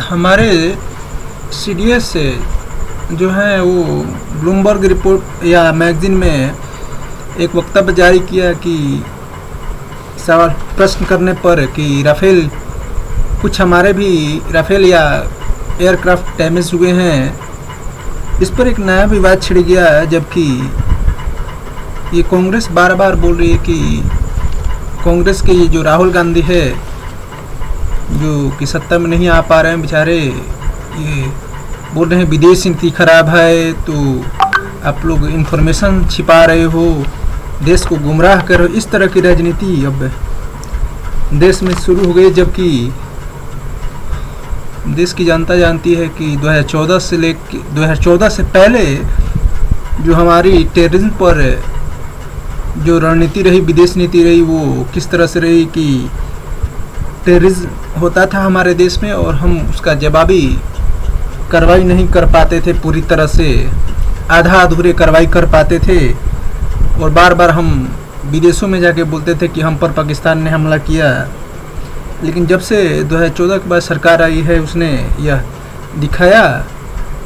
हमारे सीडीएस से जो है वो ब्लूमबर्ग रिपोर्ट या मैगजीन में एक वक्तव्य जारी किया कि सवाल प्रश्न करने पर कि राफेल कुछ हमारे भी राफेल या एयरक्राफ्ट डैमेज हुए हैं, इस पर एक नया विवाद छिड़ गया है। जबकि ये कांग्रेस बार बार बोल रही है कि कांग्रेस के ये जो राहुल गांधी है जो कि सत्ता में नहीं आ पा रहे हैं बेचारे, ये बोल रहे हैं विदेश नीति खराब है, तो आप लोग इन्फॉर्मेशन छिपा रहे हो, देश को गुमराह कर रहे हो। इस तरह की राजनीति अब देश में शुरू हो गई। जबकि देश की जनता जानती है कि 2014 से पहले जो हमारी टेररिज्म पर जो रणनीति रही, विदेश नीति रही, वो किस तरह से रही कि टेररिज्म होता था हमारे देश में और हम उसका जवाबी कार्रवाई नहीं कर पाते थे, पूरी तरह से आधा अधूरे कार्रवाई कर पाते थे। और बार बार हम विदेशों में जाके बोलते थे कि हम पर पाकिस्तान ने हमला किया। लेकिन जब से 2014 के बाद सरकार आई है, उसने यह दिखाया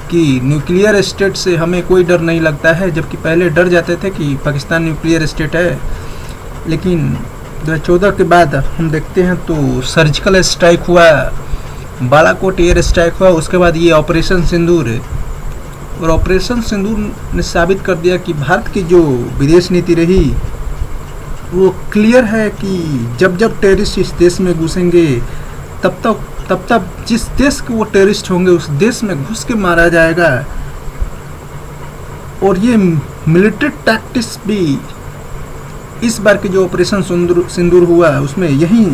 कि न्यूक्लियर स्टेट से हमें कोई डर नहीं लगता है। जबकि पहले डर जाते थे कि पाकिस्तान न्यूक्लियर स्टेट है, लेकिन 2014 के बाद हम देखते हैं तो सर्जिकल स्ट्राइक हुआ, बालाकोट एयर स्ट्राइक हुआ, उसके बाद ये ऑपरेशन सिंदूर। और ऑपरेशन सिंदूर ने साबित कर दिया कि भारत की जो विदेश नीति रही वो क्लियर है कि जब जब टेररिस्ट इस देश में घुसेंगे तब जिस देश के वो टेररिस्ट होंगे उस देश में घुस के मारा जाएगा। और ये मिलिट्री टैक्टिक्स भी इस बार के जो ऑपरेशन सिंदूर हुआ उसमें यही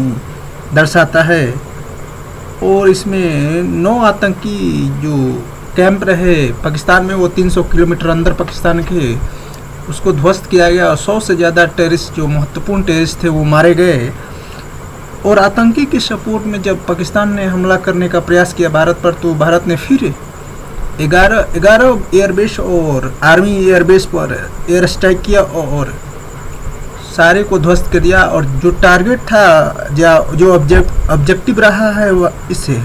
दर्शाता है। और इसमें 9 आतंकी जो कैंप रहे पाकिस्तान में, वो 300 किलोमीटर अंदर पाकिस्तान के, उसको ध्वस्त किया गया और 100 से ज़्यादा टेररिस्ट जो महत्वपूर्ण टेररिस्ट थे वो मारे गए। और आतंकी के सपोर्ट में जब पाकिस्तान ने हमला करने का प्रयास किया भारत पर, तो भारत ने फिर 11 एयरबेस और आर्मी एयरबेस पर एयर स्ट्राइक किया और सारे को ध्वस्त कर दिया। और जो टारगेट था, जो ऑब्जेक्टिव रहा है, वो इसे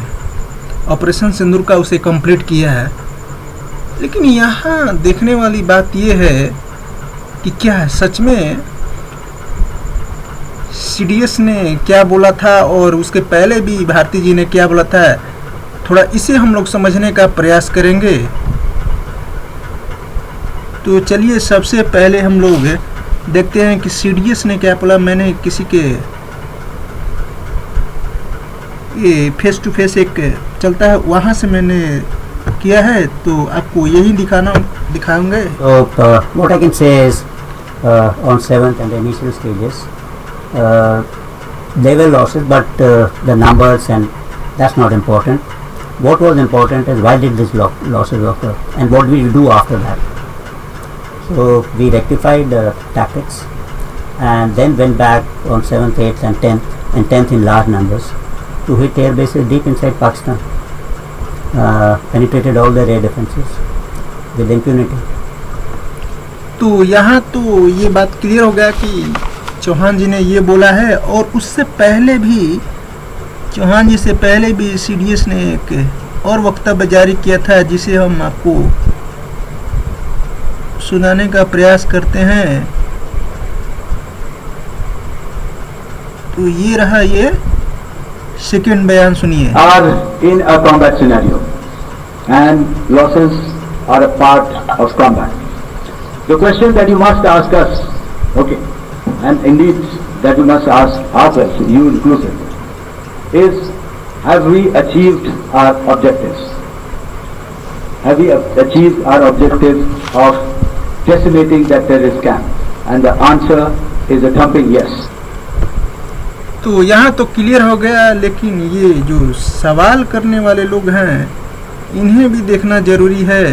ऑपरेशन सिंदूर का उसे कंप्लीट किया है। लेकिन यहाँ देखने वाली बात ये है कि क्या है सच में सीडीएस ने क्या बोला था और उसके पहले भी भारती जी ने क्या बोला था, थोड़ा इसे हम लोग समझने का प्रयास करेंगे। तो चलिए सबसे पहले हम लोग देखते हैं कि सीडीएस ने क्या बोला। मैंने किसी के ये फेस टू फेस एक चलता है वहाँ से मैंने किया है, तो आपको यही दिखाएंगे। What I can say is on 7th and the initial stages there were losses, but the numbers and that's not important. What was important is why did these losses occur and what did we do after that. So we rectified tactics and then went back on 7th, 8th and 10th in large numbers to hit air bases deep inside Pakistan. Penetrated all their air defenses with impunity. तो यहाँ तो ये बात clear हो गया कि चौहान जी ने ये बोला है। और उससे पहले भी चौहान जी से पहले भी सीडीएस ने एक और वक्तव्य जारी किया था, जिसे हम आपको सुनाने का प्रयास करते हैं। तो ये रहा, ये सेकंड बयान सुनिए। Are in a combat scenario and losses are a part of combat. The question that you must ask us, okay, and indeed that you must ask ourselves, you inclusive, is have we achieved our objectives? Have we achieved our objective of decimating that terrorist camp? And the answer is a thumping yes. तो यहाँ तो clear हो गया, लेकिन ये जो सवाल करने वाले लोग हैं इन्हें भी देखना जरूरी है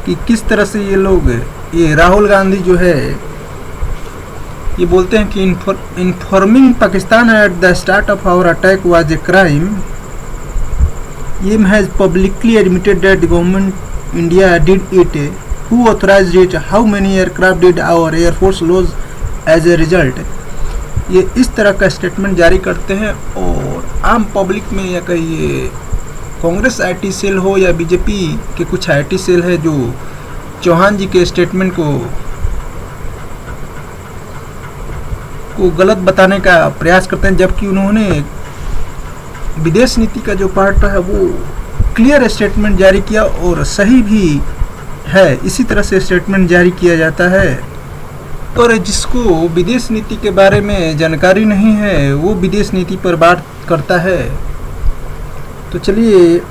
कि किस तरह से ये लोग, ये राहुल गांधी जो है ये बोलते हैं कि informing Pakistan at the start of our attack was a crime. ये has publicly admitted that the government India did it, who authorised it, how many aircraft did our air force loss as a result. ये इस तरह का statement जारी करते हैं और आम पब्लिक में या कहिए कांग्रेस आईटी सेल हो या बीजेपी के कुछ आईटी सेल है जो चौहान जी के स्टेटमेंट को गलत बताने का प्रयास करते हैं, जबकि उन्होंने विदेश नीति का जो पार्ट है वो क्लियर स्टेटमेंट जारी किया और सही भी है। इसी तरह से स्टेटमेंट जारी किया जाता है। और जिसको विदेश नीति के बारे में जानकारी नहीं है वो विदेश नीति पर बात करता है। तो चलिए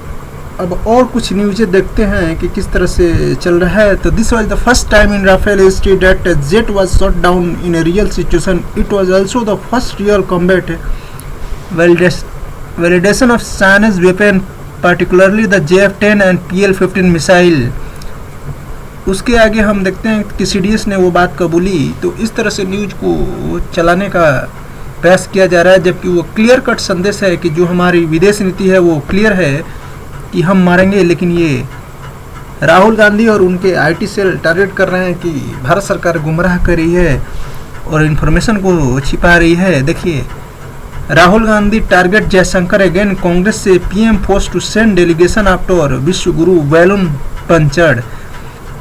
अब और कुछ न्यूज़ें देखते हैं कि किस तरह से चल रहा है। तो this was the first time in Rafale history that jet was shot down in a real situation. It was also the first real combat validation of Chinese weapon, particularly the JF-10 and PL-15 missile. उसके आगे हम देखते हैं कि CDS ने वो बात कबूली। तो इस तरह से न्यूज को चलाने का प्रयास किया जा रहा है, जबकि वो क्लियर कट संदेश है कि जो हमारी विदेश नीति है वो क्लियर है कि हम मारेंगे। लेकिन ये राहुल गांधी और उनके आईटी सेल टारगेट कर रहे हैं कि भारत सरकार गुमराह कर रही है और इन्फॉर्मेशन को छिपा रही है। देखिए, राहुल गांधी टारगेट जयशंकर अगेन, कांग्रेस से PM force to send delegation after Vishwa Guru balloon puncture.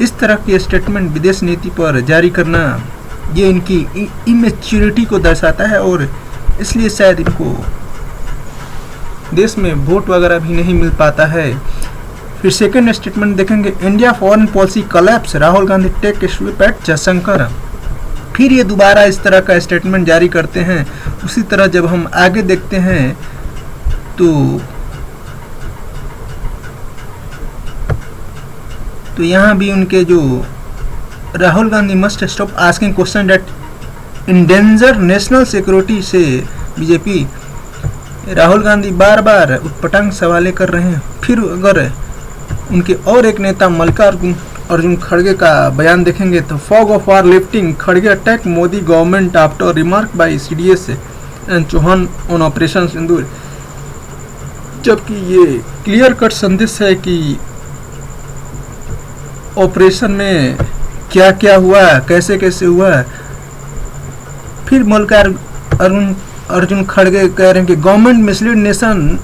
इस तरह के स्टेटमेंट विदेश नीति पर जारी करना ये इनकी इमेच्योरिटी को दर्शाता है और इसलिए शायद इनको देश में वोट वगैरह भी नहीं मिल पाता है। फिर सेकेंड स्टेटमेंट देखेंगे, India foreign policy collapse, Rahul Gandhi take swipe at Jaishankar. फिर ये दोबारा इस तरह का स्टेटमेंट जारी करते हैं। उसी तरह जब हम आगे देखते हैं तो यहाँ भी उनके जो Rahul Gandhi must stop asking question that endanger national security से बीजेपी, राहुल गांधी बार बार उटपटांग सवालें कर रहे हैं। फिर अगर उनके और एक नेता मल्लिकार्जुन खड़गे का बयान देखेंगे तो फॉग ऑफ वार लिफ्टिंग, खड़गे attack Modi government after remark by CDS and Chauhan on operation Sindoor. जबकि ये क्लियर कट संदेश है कि ऑपरेशन में क्या क्या हुआ, कैसे कैसे हुआ। फिर मल्लिकार्जुन खड़गे कह रहे हैं कि government mislead nation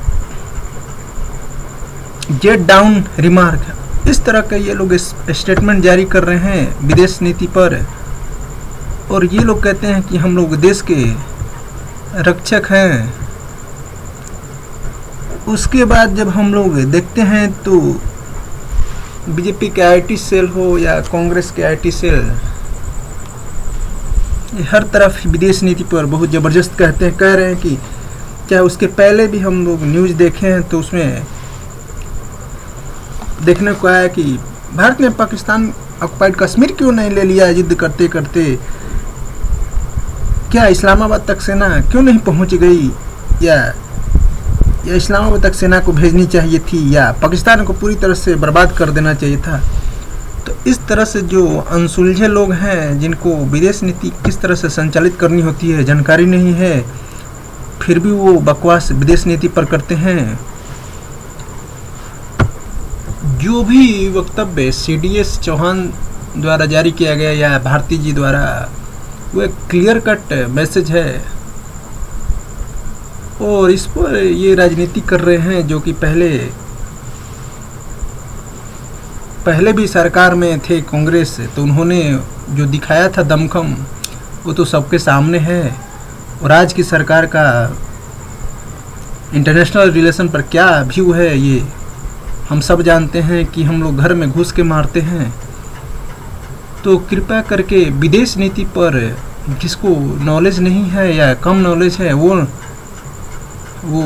jet down remark. इस तरह का ये लोग स्टेटमेंट जारी कर रहे हैं विदेश नीति पर और ये लोग कहते हैं कि हम लोग देश के रक्षक हैं। उसके बाद जब हम लोग देखते हैं तो बीजेपी के आईटी सेल हो या कांग्रेस के आईटी सेल, हर तरफ विदेश नीति पर बहुत ज़बरदस्त कह रहे हैं कि क्या उसके पहले भी हम लोग न्यूज़ देखे हैं तो उसमें देखने को आया कि भारत ने पाकिस्तान ऑक्युपाइड कश्मीर क्यों नहीं ले लिया, जिद करते करते क्या इस्लामाबाद तक सेना क्यों नहीं पहुंच गई, या इस्लामाबाद तक सेना को भेजनी चाहिए थी, या पाकिस्तान को पूरी तरह से बर्बाद कर देना चाहिए था। तो इस तरह से जो अनसुलझे लोग हैं जिनको विदेश नीति किस तरह से संचालित करनी होती है जानकारी नहीं है, फिर भी वो बकवास विदेश नीति पर करते हैं। जो भी वक्तव्य CDS चौहान द्वारा जारी किया गया या भारती जी द्वारा, वो एक क्लियर कट मैसेज है और इस पर ये राजनीति कर रहे हैं जो कि पहले भी सरकार में थे कांग्रेस, तो उन्होंने जो दिखाया था दमखम वो तो सबके सामने है। और आज की सरकार का इंटरनेशनल रिलेशन पर क्या व्यू है ये हम सब जानते हैं कि हम लोग घर में घुस के मारते हैं। तो कृपया करके विदेश नीति पर जिसको नॉलेज नहीं है या कम नॉलेज है वो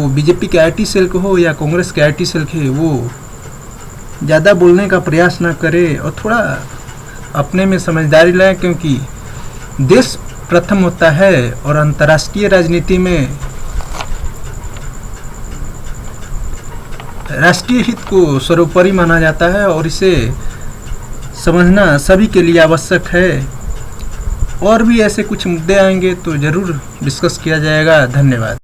बीजेपी के आईटी सेल को हो या कांग्रेस के आईटी सेल के, वो ज़्यादा बोलने का प्रयास ना करे और थोड़ा अपने में समझदारी लाए, क्योंकि देश प्रथम होता है और अंतर्राष्ट्रीय राजनीति में राष्ट्रीय हित को सर्वोपरि माना जाता है और इसे समझना सभी के लिए आवश्यक है। और भी ऐसे कुछ मुद्दे आएंगे तो ज़रूर डिस्कस किया जाएगा। धन्यवाद।